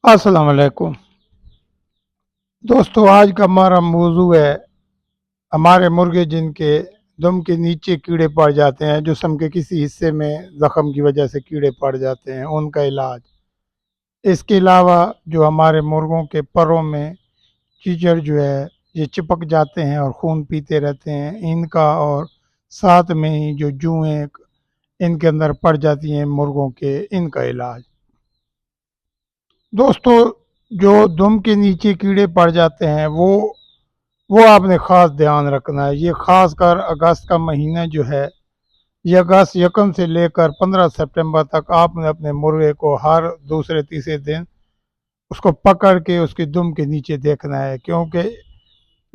अस्सलाम वालेकुम दोस्तों। आज का हमारा मौजू है हमारे मुर्गे जिनके दुम के नीचे कीड़े पड़ जाते हैं, जिस्म के किसी हिस्से में ज़ख़म की वजह से कीड़े पड़ जाते हैं, उनका इलाज। इसके अलावा जो हमारे मुर्गों के परों में कीचड़ जो है ये चिपक जाते हैं और खून पीते रहते हैं, इनका, और साथ में ही जो जुएँ इनके अंदर पड़ जाती हैं मुर्गों के, इनका इलाज। दोस्तों, जो दुम के नीचे कीड़े पड़ जाते हैं वो आपने ख़ास ध्यान रखना है। ये ख़ास कर अगस्त का महीना जो है, ये अगस्त यकम से लेकर 15 सितंबर तक आपने अपने मुर्गे को हर दूसरे तीसरे दिन उसको पकड़ के उसकी दुम के नीचे देखना है, क्योंकि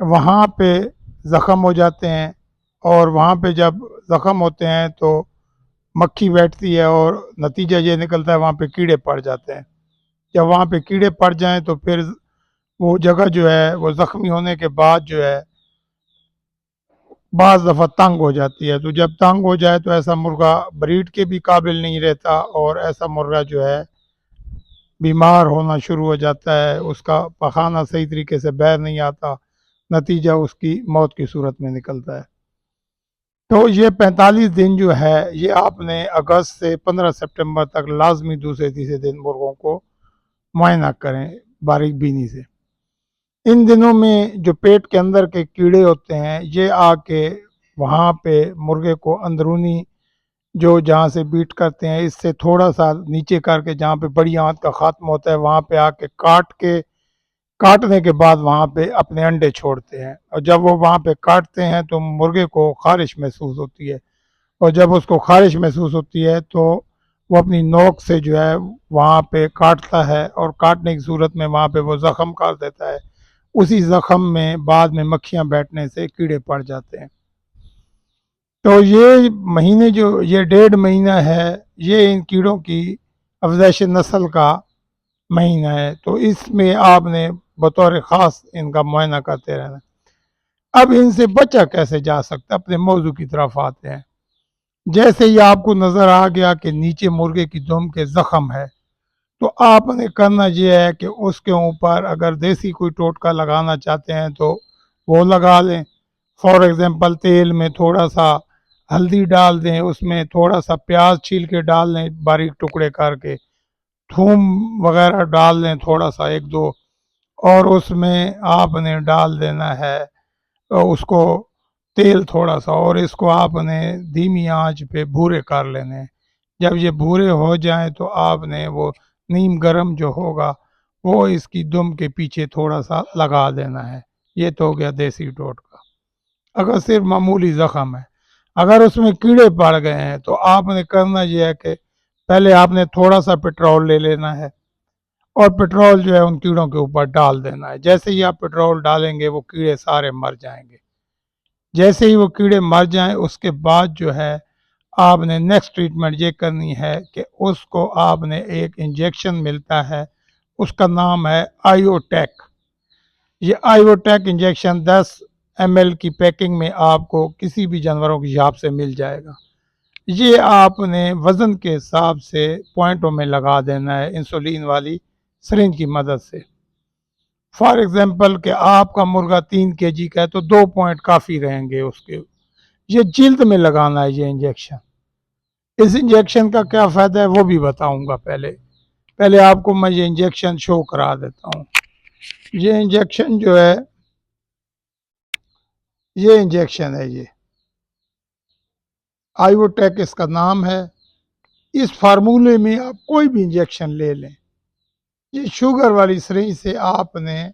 वहाँ पे ज़ख़म हो जाते हैं, और वहाँ पे जब ज़ख़म होते हैं तो मक्खी बैठती है और नतीजा ये निकलता है वहाँ पे कीड़े पड़ जाते हैं। जब वहाँ पे कीड़े पड़ जाएँ तो फिर वो जगह जो है वो ज़ख्मी होने के बाद जो है बाज़ दफ़ा तंग हो जाती है। तो जब तंग हो जाए तो ऐसा मुर्गा ब्रीड के भी काबिल नहीं रहता, और ऐसा मुर्गा जो है बीमार होना शुरू हो जाता है, उसका पखाना सही तरीके से बाहर नहीं आता, नतीजा उसकी मौत की सूरत में निकलता है। तो ये 45 दिन जो है ये आपने अगस्त से 15 सितंबर तक लाजमी दूसरे तीसरे दिन मुर्गों को मुआयना करें बारीक बीनी से। इन दिनों में जो पेट के अंदर के कीड़े होते हैं ये आके वहाँ पे मुर्गे को अंदरूनी जो जहाँ से बीट करते हैं इससे थोड़ा सा नीचे करके जहाँ पे बड़ी आंत का ख़त्म होता है वहाँ पे आके काटने के बाद वहाँ पे अपने अंडे छोड़ते हैं, और जब वो वहाँ पे काटते हैं तो मुर्गे को ख़ारिश महसूस होती है, और जब उसको ख़ारिश महसूस होती है तो वो अपनी नोक से जो है वहाँ पे काटता है, और काटने की सूरत में वहाँ पे वो ज़ख़म कर देता है। उसी ज़ख़म में बाद में मक्खियाँ बैठने से कीड़े पड़ जाते हैं। तो ये महीने जो ये 1.5 महीना है ये इन कीड़ों की अफज़ाइश नस्ल का महीना है, तो इसमें आपने बतौर ख़ास इनका मुआयना करते रहना। अब इनसे बचा कैसे जा सकता है, अपने मौजू की तरफ आते हैं। जैसे ही आपको नज़र आ गया कि नीचे मुर्गे की दुम के ज़ख़म है, तो आपने करना ये है कि उसके ऊपर अगर देसी कोई टोटका लगाना चाहते हैं तो वो लगा लें। फॉर एग्ज़ाम्पल तेल में थोड़ा सा हल्दी डाल दें, उसमें थोड़ा सा प्याज छील के डाल लें बारीक टुकड़े करके, थूम वगैरह डाल लें थोड़ा सा एक दो, और उसमें आपने डाल देना है उसको तेल थोड़ा सा, और इसको आपने धीमी आंच पे भूरे कर लेने हैं। जब ये भूरे हो जाएं तो आपने वो नीम गरम जो होगा वो इसकी दुम के पीछे थोड़ा सा लगा देना है। ये तो हो गया देसी टोटका। अगर सिर्फ मामूली ज़ख़म है, अगर उसमें कीड़े पड़ गए हैं तो आपने करना ये है कि पहले आपने थोड़ा सा पेट्रोल ले लेना है, और पेट्रोल जो है उन कीड़ों के ऊपर डाल देना है। जैसे ही आप पेट्रोल डालेंगे वो कीड़े सारे मर जाएंगे। जैसे ही वो कीड़े मर जाएं उसके बाद जो है आपने नेक्स्ट ट्रीटमेंट ये करनी है कि उसको आपने एक इंजेक्शन मिलता है, उसका नाम है आयोटेक। ये आयोटेक इंजेक्शन 10 ml की पैकिंग में आपको किसी भी जानवरों की शॉप से मिल जाएगा। ये आपने वज़न के हिसाब से पॉइंटों में लगा देना है इंसुलिन वाली सिरिंज की मदद से। फॉर एग्जांपल कि आपका मुर्गा 3 kg का है तो 2 पॉइंट काफ़ी रहेंगे उसके। ये जिल्द में लगाना है ये इंजेक्शन। इस इंजेक्शन का क्या फ़ायदा है वो भी बताऊंगा। पहले पहले आपको मैं ये इंजेक्शन शो करा देता हूँ। ये इंजेक्शन जो है ये इंजेक्शन है, ये आयोटेक इसका नाम है। इस फार्मूले में आप कोई भी इंजेक्शन ले लें। ये शुगर वाली सिरिंज से आपने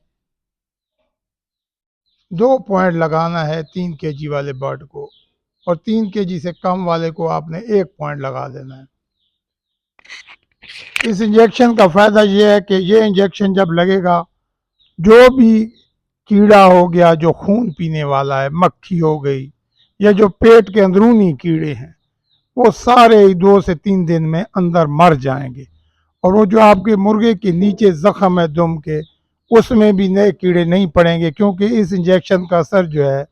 2 पॉइंट लगाना है 3 kg वाले बर्ड को, और 3 kg से कम वाले को आपने 1 पॉइंट लगा देना है। इस इंजेक्शन का फ़ायदा ये है कि ये इंजेक्शन जब लगेगा, जो भी कीड़ा हो गया जो खून पीने वाला है, मक्खी हो गई या जो पेट के अंदरूनी कीड़े हैं, वो सारे 2 से 3 दिन में अंदर मर जाएंगे, और वो जो आपके मुर्गे के नीचे ज़ख़म है दुम के, उसमें भी नए कीड़े नहीं पड़ेंगे, क्योंकि इस इंजेक्शन का असर जो है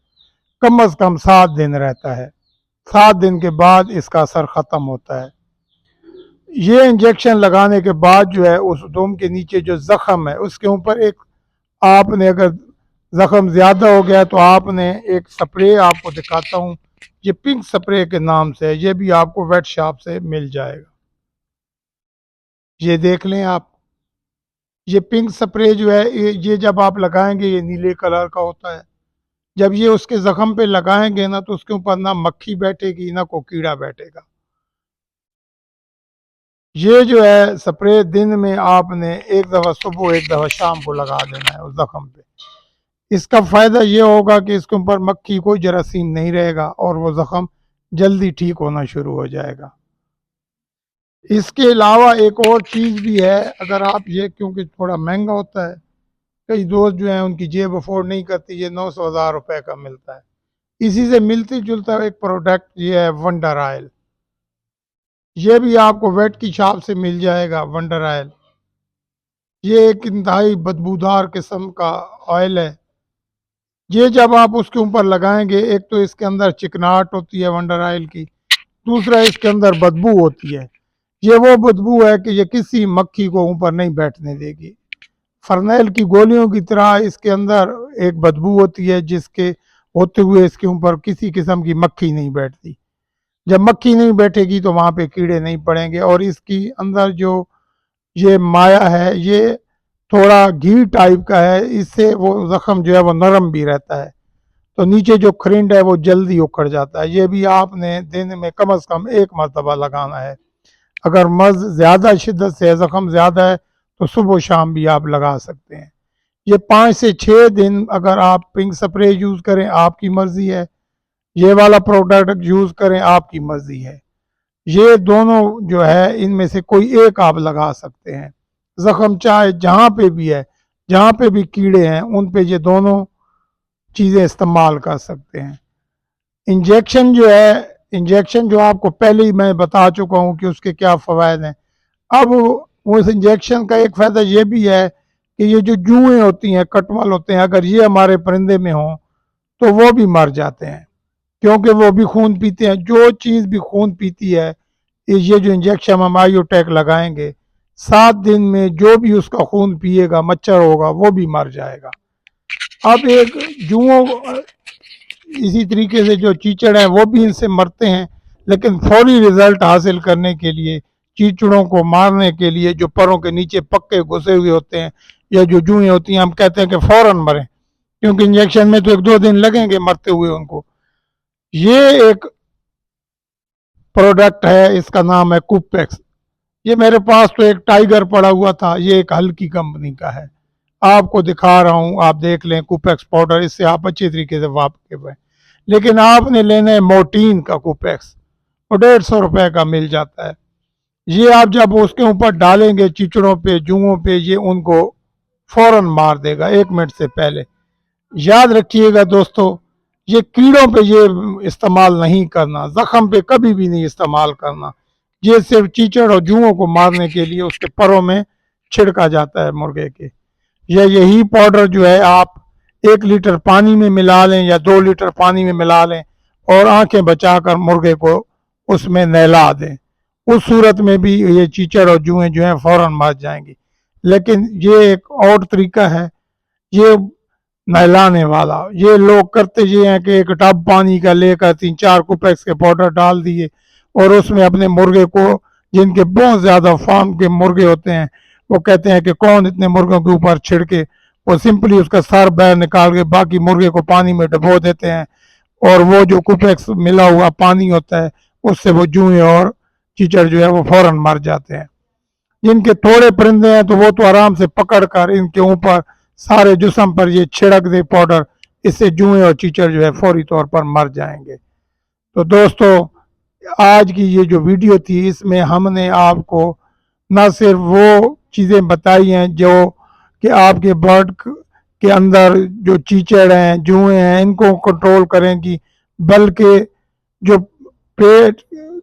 कम अज़ कम 7 दिन रहता है। 7 दिन के बाद इसका असर ख़त्म होता है। ये इंजेक्शन लगाने के बाद जो है उस दुम के नीचे जो ज़ख़म है उसके ऊपर एक, आपने अगर ज़ख़म ज़्यादा हो गया तो आपने एक स्प्रे, आपको दिखाता हूँ, ये पिंक स्प्रे के नाम से है, ये भी आपको वेट शॉप से मिल जाएगा। ये देख लें आप, ये पिंक स्प्रे जो है ये जब आप लगाएंगे ये नीले कलर का होता है। जब ये उसके ज़ख़म पे लगाएंगे ना तो उसके ऊपर ना मक्खी बैठेगी ना कोई कीड़ा बैठेगा। ये जो है स्प्रे दिन में आपने एक दफ़ा सुबह एक दफ़ा शाम को लगा देना है उस ज़ख़म पे। इसका फ़ायदा ये होगा कि इसके ऊपर मक्खी कोई जरासीम नहीं रहेगा और वो ज़ख़म जल्दी ठीक होना शुरू हो जाएगा। इसके अलावा एक और चीज़ भी है, अगर आप ये, क्योंकि थोड़ा महंगा होता है, कई दोस्त जो हैं उनकी जेब अफोर्ड नहीं करती, ये 900,000 रुपए का मिलता है। इसी से मिलती जुलता एक प्रोडक्ट ये है वंडर ऑयल। ये भी आपको वेट की शॉप से मिल जाएगा वंडर ऑयल। ये एक इंतहाई बदबूदार किस्म का ऑयल है। ये जब आप उसके ऊपर लगाएंगे, एक तो इसके अंदर चिकनाहट होती है वंडर ऑयल की, दूसरा इसके अंदर बदबू होती है। ये वो बदबू है कि ये किसी मक्खी को ऊपर नहीं बैठने देगी। फरनैल की गोलियों की तरह इसके अंदर एक बदबू होती है जिसके होते हुए इसके ऊपर किसी किस्म की मक्खी नहीं बैठती। जब मक्खी नहीं बैठेगी तो वहाँ पे कीड़े नहीं पड़ेंगे। और इसकी अंदर जो ये माया है ये थोड़ा घी टाइप का है, इससे वो ज़ख़म जो है वो नरम भी रहता है, तो नीचे जो खरिंड है वो जल्दी उखड़ जाता है। ये भी आपने दिन में कम से कम एक मरतबा लगाना है। अगर मर्ज़ ज़्यादा शिद्दत से है, ज़ख़म ज़्यादा है, तो सुबह शाम भी आप लगा सकते हैं। ये 5 से 6 दिन अगर आप पिंक स्प्रे यूज़ करें आपकी मर्ज़ी है, ये वाला प्रोडक्ट यूज़ करें आपकी मर्ज़ी है। ये दोनों जो है इनमें से कोई एक आप लगा सकते हैं। ज़ख़म चाहे जहाँ पे भी है, जहाँ पे भी कीड़े हैं उन पे ये दोनों चीज़ें इस्तेमाल कर सकते हैं। इंजेक्शन जो है, इंजेक्शन जो आपको पहले ही मैं बता चुका हूँ कि उसके क्या फ़वाइद हैं। अब उस इंजेक्शन का एक फ़ायदा ये भी है कि ये जो जुएँ होती हैं, कटवाल होते हैं, अगर ये हमारे परिंदे में हों तो वो भी मर जाते हैं, क्योंकि वो भी खून पीते हैं। जो चीज़ भी खून पीती है, ये जो इंजेक्शन हम आयोटेक लगाएंगे, 7 दिन में जो भी उसका खून पिएगा, मच्छर होगा, वो भी मर जाएगा। अब एक जुओं, इसी तरीके से जो चीचड़ हैं वो भी इनसे मरते हैं, लेकिन फौरी रिजल्ट हासिल करने के लिए, चीचड़ों को मारने के लिए, जो परों के नीचे पक्के घुसे हुए होते हैं या जो जुएँ होती हैं, हम कहते हैं कि फ़ौरन मरें, क्योंकि इंजेक्शन में तो 1-2 दिन लगेंगे मरते हुए उनको। ये एक प्रोडक्ट है, इसका नाम है कुपेक्स। ये मेरे पास तो एक टाइगर पड़ा हुआ था, ये एक हल्की कंपनी का है, आपको दिखा रहा हूँ, आप देख लें कुपेक्स पाउडर, इससे आप अच्छे तरीके से वाकिफ हैं। लेकिन आपने लेना है मोटीन का कुपेक्स, वो 150 रुपए का मिल जाता है। ये आप जब उसके ऊपर डालेंगे चिचड़ों पे, जुओं पे, ये उनको फौरन मार देगा 1 मिनट से पहले। याद रखिएगा दोस्तों, ये कीड़ों पे ये इस्तेमाल नहीं करना, ज़ख़म पे कभी भी नहीं इस्तेमाल करना। ये सिर्फ चीचड़ और जुओं को मारने के लिए उसके परों में छिड़का जाता है मुर्गे के। यही पाउडर जो है आप 1 लीटर पानी में मिला लें या 2 लीटर पानी में मिला लें और आंखें बचाकर मुर्गे को उसमें नहला दें। उस सूरत में भी ये चीचड़ और जुएँ जो हैं फ़ौरन मर जाएंगी। लेकिन ये एक और तरीका है ये नहलाने वाला, ये लोग करते ये हैं कि एक टब पानी का लेकर 3-4 कुपेक्स के पाउडर डाल दिए और उसमें अपने मुर्गे को, जिनके बहुत ज़्यादा फार्म के मुर्गे होते हैं, वो कहते हैं कि कौन इतने मुर्गों के ऊपर छिड़के, वो सिंपली उसका सर बाहर निकाल के बाकी मुर्गे को पानी में डबो देते हैं और वो जो कुपेक्स मिला हुआ पानी होता है उससे वो जुएँ और चीचड़ जो है वो फ़ौरन मर जाते हैं। जिनके थोड़े परिंदे हैं तो वो तो आराम से पकड़ कर इनके ऊपर सारे जिस्म पर ये छिड़क दे पाउडर, इससे जुएँ और चीचड़ जो है फौरी तौर पर मर जाएंगे। तो दोस्तों, आज की ये जो वीडियो थी इसमें हमने आपको न सिर्फ वो चीज़ें बताई हैं जो कि आपके बर्ड के अंदर जो चीचड़ हैं, जुएँ हैं, इनको कंट्रोल करेंगी, बल्कि जो पेट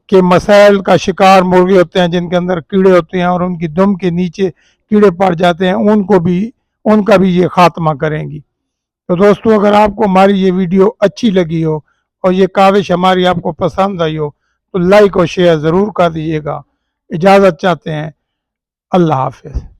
के मसाइल का शिकार मुर्गे होते हैं, जिनके अंदर कीड़े होते हैं और उनकी दुम के नीचे कीड़े पड़ जाते हैं, उनको भी, उनका भी ये खात्मा करेंगी। तो दोस्तों, अगर आपको हमारी ये वीडियो अच्छी लगी हो और ये काविश हमारी आपको पसंद आई हो तो लाइक और शेयर ज़रूर कर दीजिएगा। इजाज़त चाहते हैं। अल्लाह हाफ़िज़।